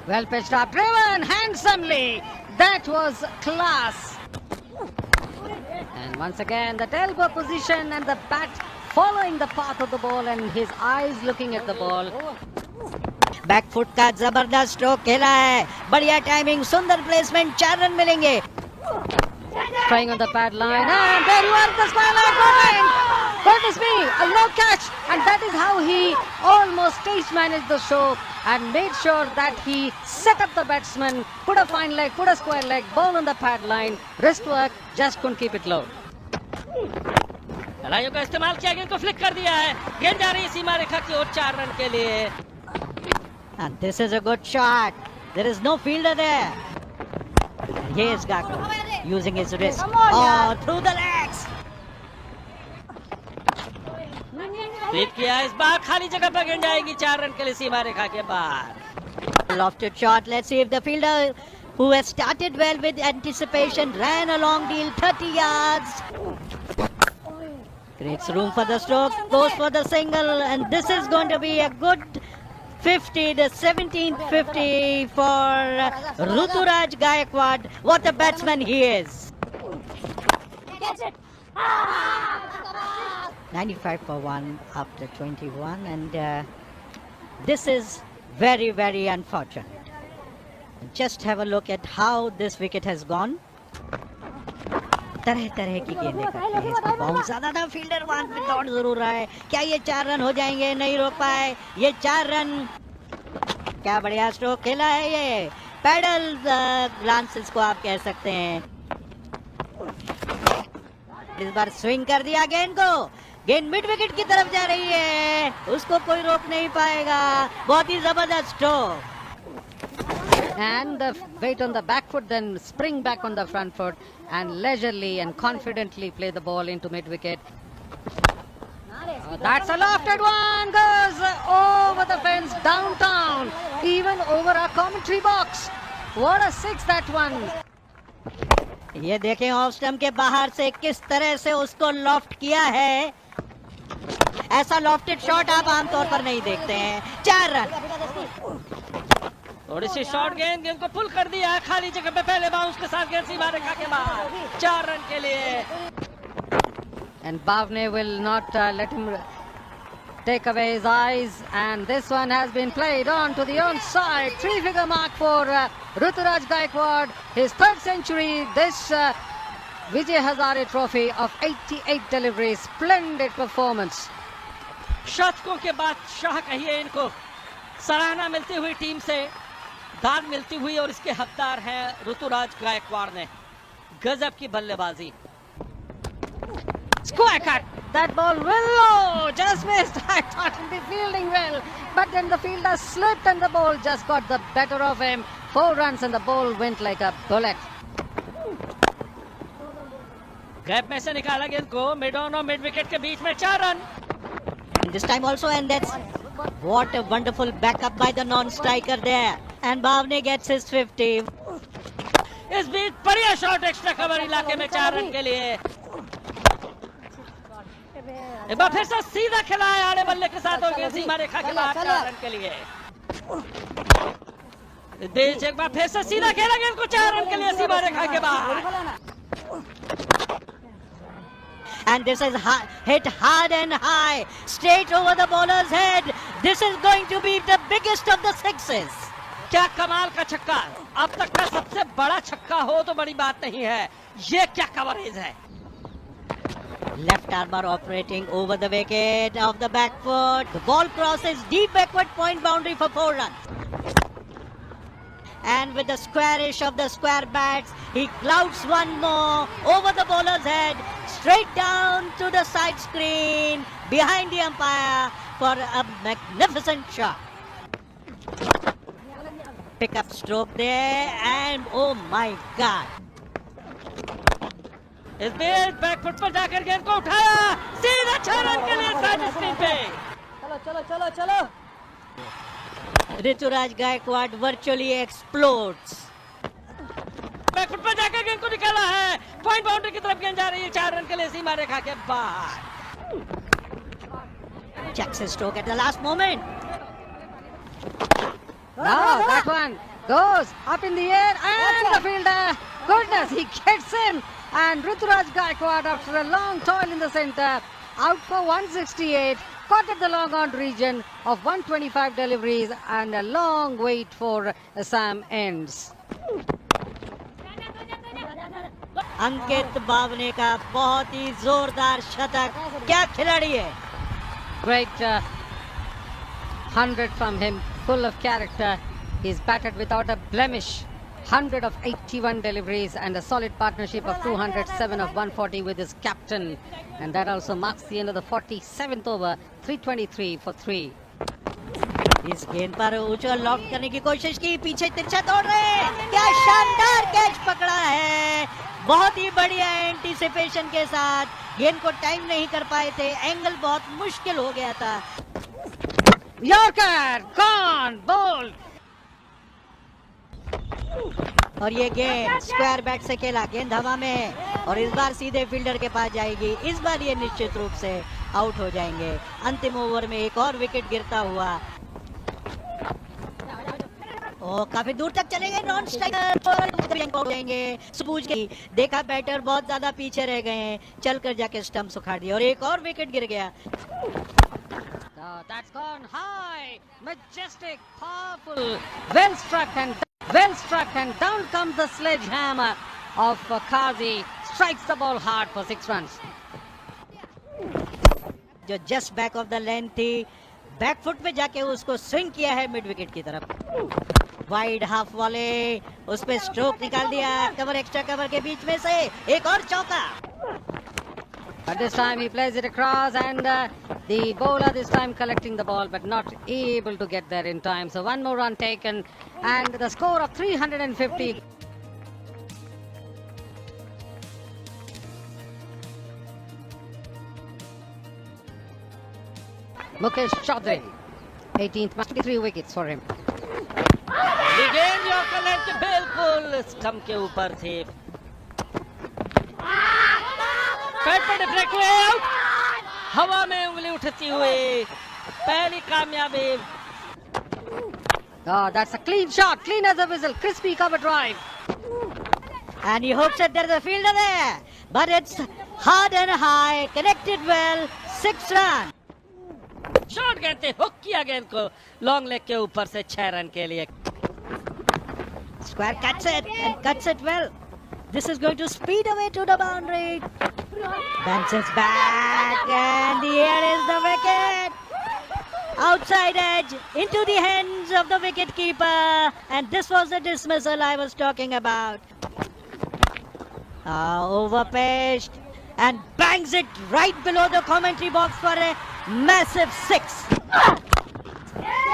Well pitched up, driven handsomely. That was class. And once again, that elbow position and the bat following the path of the ball and his eyes looking at the ball. Back foot का जबरदस्त stroke खेला है, बढ़िया timing, सुंदर placement, 4 run मिलेंगे. Trying on the pad line, and there you are, the square leg going. Goodness me, a low catch, and that is how he almost stage managed the show and made sure that he set up the batsman, put a fine leg, put a square leg, ball on the pad line, wrist work, just couldn't keep it low. खिलाड़ियों का इस्तेमाल किया, गेंद को flick कर दिया है, गेंद जा रही है सीमा रेखा की ओर 4 रन के लिए. And this is a good shot. There is no fielder there. And here's Gaku using his wrist. Oh, through the legs. Sweep किया, इस बार खाली जगह पर गेंद जाएगी 4 रन के लिए सीमा रेखा के बाहर. Lofted shot. Let's see if the fielder, who has started well with anticipation, ran a long deal, 30 yards. Creates room for the stroke, goes for the single, and this is going to be a good 50, the 17th 50 for Ruturaj Gaikwad. What a batsman he is. 95 for 1 after 21, and this is very, very unfortunate. Just have a look at how this wicket has gone. तरह तरह की गेंदें करते हैं, इसमें bounce ज्यादा था, fielder वहां पे दौड़ जरूर रहा है. क्या ये 4 रन हो जाएंगे? नहीं रोक पाए ये 4 रन. क्या बढ़िया स्ट्रोक खेला है ये, पैडल ग्लांसेस को आप कह सकते हैं. इस बार स्विंग कर दिया गेंद को, गेंद मिड विकेट की तरफ जा रही है, उसको कोई रोक नहीं पाएगा. बहुत ही जबरदस्त stroke. And the weight on the back foot, then spring back on the front foot and leisurely and confidently play the ball into mid wicket. That's a lofted one, goes over the fence downtown, even over our commentary box. What a six that one. ये देखें off stump के बाहर से किस तरह से उसको loft किया है. ऐसा लॉफ्टेड शॉट आप आमतौर पर नहीं देखते हैं. 4 रन. थोड़ी सी शॉर्ट गेंद को पुल कर दिया, खाली जगह पे पहले बाउंस के साथ गेंद सीमा रेखा के बाहर, 4 रन के लिए. And Bhavne will not let him take away his eyes, and this one has been played on to the onside. 3-figure mark for Ruturaj Gaikwad, his 3rd century, this Vijay Hazare Trophy of 88 deliveries. Splendid performance. शतकों के बाद शाह कहिए इनको, सराहना मिलती हुई team से, दाद मिलती हुई, और इसके हकदार हैं ऋतुराज गायकवाड़ ने. गजब की बल्लेबाजी. Square cut. That ball will low, just missed. I thought he'd be fielding well, but then the fielder slipped and the ball just got the better of him. 4 runs and the ball went like a bullet. Gap में से निकाला गेंद को, mid on और mid wicket के बीच में 4 run. This time also, and that's what a wonderful backup by the non-striker there. And Bhavne gets his 50. इस बीच बढ़िया शॉट एक्स्ट्रा कवर इलाके में 4 रन के लिए. एक बार फिर से सीधा खेला है आड़े बल्ले के साथ, और गेंद सीमा रेखा के बाहर, 4 रन के लिए. बीच एक बार फिर से सीधा खेला गेंद को, 4 रन के लिए सीमा रेखा के बाहर. And this is hit hard and high, straight over the bowler's head. This is going to be the biggest of the sixes. क्या कमाल का छक्का, अब तक का सबसे बड़ा छक्का हो तो बड़ी बात नहीं है. ये क्या कवरेज है. Left armour operating over the wicket of the back foot. The ball crosses deep backward point boundary for 4 runs. And with the squarish of the square bats, he clouds one more over the bowler's head, straight down to the side screen behind the umpire for a magnificent shot. Pick up stroke there, and oh my God. इस बीच back foot पर जाकर गेंद को उठाया, सीधा 6 run के लिए side screen पे. चलो. Ruturaj Gaikwad virtually explodes. Back foot पर जाकर गेंद को निकाला है, पॉइंट बाउंड्री की तरफ गेंद जा रही है, 4 रन के लिए सीमा रेखा के बाहर. Checks his stroke at the last moment. No, that one Goes up in the air and the fielder, goodness, he gets in. And Ruturaj Gaikwad, after a long toil in the centre, out for 168, caught at the long on region of 125 deliveries, and a long wait for Sam ends. अंकित बावने का बहुत ही जोरदार शतक, क्या खिलाड़ी है. Great 100 from him, full of character. He's batted without a blemish. 100 of 81 deliveries and a solid partnership of 207 of 140 with his captain. And that also marks the end of the 47th over, 323 for 3. इस गेंद पर ऊंचा lock करने की कोशिश की, पीछे तिरछा दौड़ रहे, क्या शानदार कैच पकड़ा है. बहुत ही बढ़िया एंटीसिपेशन के साथ, गेंद को टाइम नहीं कर पाए थे, एंगल बहुत मुश्किल हो गया था. Yorker, gone, bowled. और ये गेंद स्क्वायर बैट से खेला, गेंद हवा में है और इस बार सीधे फील्डर के पास जाएगी. इस बार ये निश्चित रूप से आउट हो जाएंगे. अंतिम ओवर में एक और विकेट गिरता हुआ. ओ, काफी दूर तक चले गए, नॉन स्ट्राइकर हो जाएंगे. सूझ गई, देखा बैटर बहुत ज्यादा पीछे रह गए हैं, चलकर जाके स्टंप उखाड़ दिया और एक और विकेट गिर गया. That's gone high, majestic, powerful, well struck and down comes the sledgehammer of Kazi, strikes the ball hard for 6 runs. जो just back of the length थी, बैक फुट पे जाके उसको स्विंग किया है मिड विकेट की तरफ. वाइड हाफ वाले, उस पे स्ट्रोक निकाल दिया, कवर एक्स्ट्रा कवर के बीच में से एक और चौका. But this time he plays it across, and the bowler this time collecting the ball but not able to get there in time. So one more run taken and the score of 350. Mukesh Chaudhary, 18th match, 23 wickets for him. गेंद yorker length के बिल्कुल stump के ऊपर थे. Pad पर deflect हुए, out. हवा में उंगली उठती हुई पहली कामयाबी. Oh, that's a clean shot, clean as a whistle, crispy cover drive. And he hopes that there's a fielder there, but it's hard and high, connected well, 6 runs. Shot गेंद थे, हुक किया गेंद को लॉन्ग लेग के ऊपर से 6 run के लिए. Square cuts it and cuts it well. This is going to speed away to the boundary. Bounces back and here is the wicket. Outside edge into the hands of the wicket keeper, and this was the dismissal I was talking about. Overpitched and bangs it right below the commentary box for a massive 6.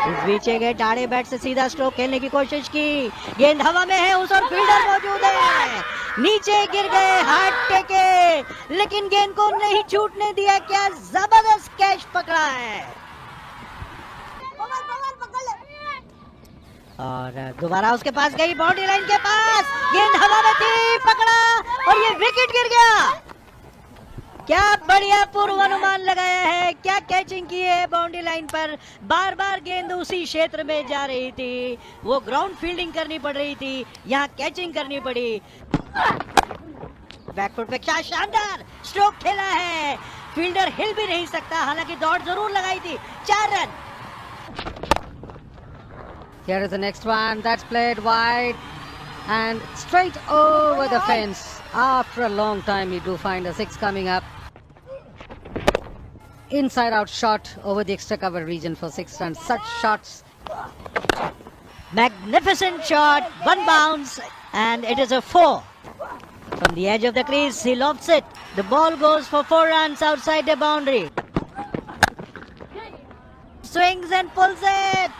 इस बीच के टाड़े bat से सीधा stroke खेलने की कोशिश की, गेंद हवा में है, उस और फील्डर मौजूद है, नीचे गिर गए, हाथ टेके, लेकिन गेंद को नहीं छूटने दिया. क्या जबरदस्त कैच पकड़ा है. और दोबारा उसके पास गई, बाउंड्री लाइन के पास, गेंद हवा में थी, पकड़ा और ये विकेट गिर गया. क्या बढ़िया पूर्वानुमान लगाया है, क्या कैचिंग की है बाउंड्री लाइन पर. बार बार गेंद उसी क्षेत्र में जा रही थी, वो ग्राउंड फील्डिंग करनी पड़ रही थी, यहाँ कैचिंग करनी पड़ी. बैकफुट पे क्या शानदार स्ट्रोक खेला है, फील्डर हिल भी नहीं सकता, हालांकि दौड़ जरूर लगाई थी. 4 run. Here is the next one, that's played wide and straight over the fence. After a long time you do find a 6 coming up. Inside out shot over the extra cover region for 6 runs. Such shots. Magnificent shot, one bounce, and it is a 4. From the edge of the crease, he lofts it. The ball goes for 4 runs outside the boundary. Swings and pulls it,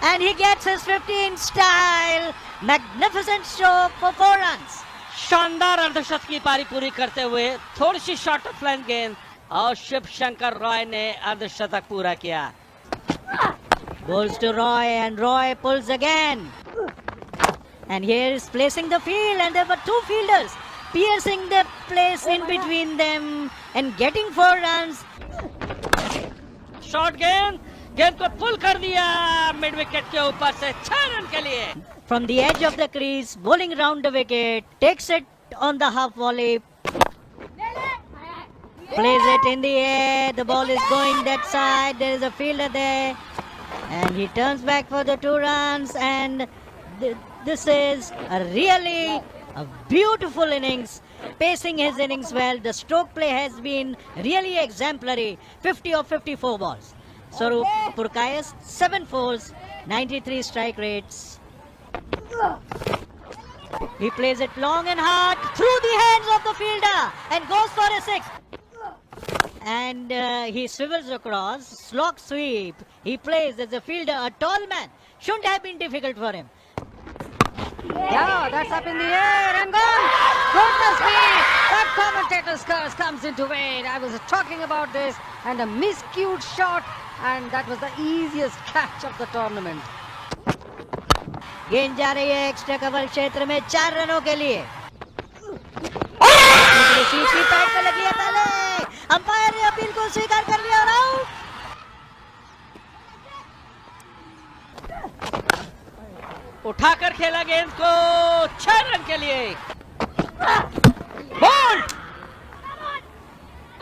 and he gets his 15 style. Magnificent stroke for 4 runs. शानदार अर्धशतक की पारी पूरी करते हुए थोड़ी सी short of length गेंद और शिव शंकर रॉय ने अर्धशतक पूरा किया. Bowls to Roy and Roy pulls again. And here is placing the field, and there were 2 fielders piercing the place in between them and getting 4 runs. Short गेंद, गेंद को पुल कर दिया मिड विकेट के ऊपर से 6 रन के लिए। From the edge of the crease, bowling round the wicket, takes it on the half volley, plays it in the air, the ball is going that side, there is a fielder there, and he turns back for the 2 runs, and this is a really a beautiful innings, pacing his innings well. The stroke play has been really exemplary, 50 of 54 balls. Swaroop Purkayas, 7 fours, 93 strike rates. He plays it long and hard through the hands of the fielder and goes for a 6. And he swivels across, slog sweep. He plays as a fielder, a tall man. Shouldn't have been difficult for him. Yeah, that's up in the air and gone. Goodness me, that commentator's curse comes into it. I was talking about this, and a miscued shot, and that was the easiest catch of the tournament. गेंद जा रही है extra cover क्षेत्र में 4 रनों के लिए। सीधी pad पे लगी है पहले, अंपायर ने अपील को स्वीकार कर लिया और आउट। उठाकर खेला गेंद को 6 रन के लिए। बोल्ड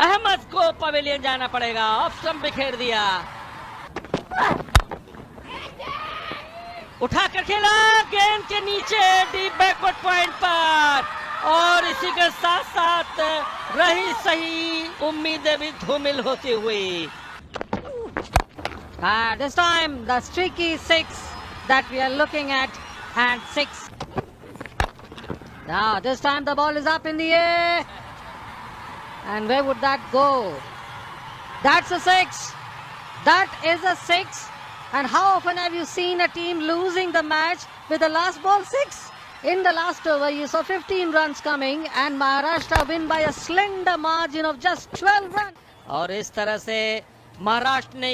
अहमद को पवेलियन जाना पड़ेगा, ऑफ स्टंप बिखेर दिया। उठाकर खेला गेंद के नीचे डीप बैकवर्ड पॉइंट पर, और इसी के साथ साथ रही सही उम्मीदें भी धूमिल होती हुई। This time the streaky 6 that we are looking at, and 6. Now this time the ball is up in the air, and where would that go? That's a 6. That is a 6. And how often have you seen a team losing the match with the last ball 6? In the last over, you saw 15 runs coming, and Maharashtra win by a slender margin of just 12 runs. और इस तरह से महाराष्ट्र ने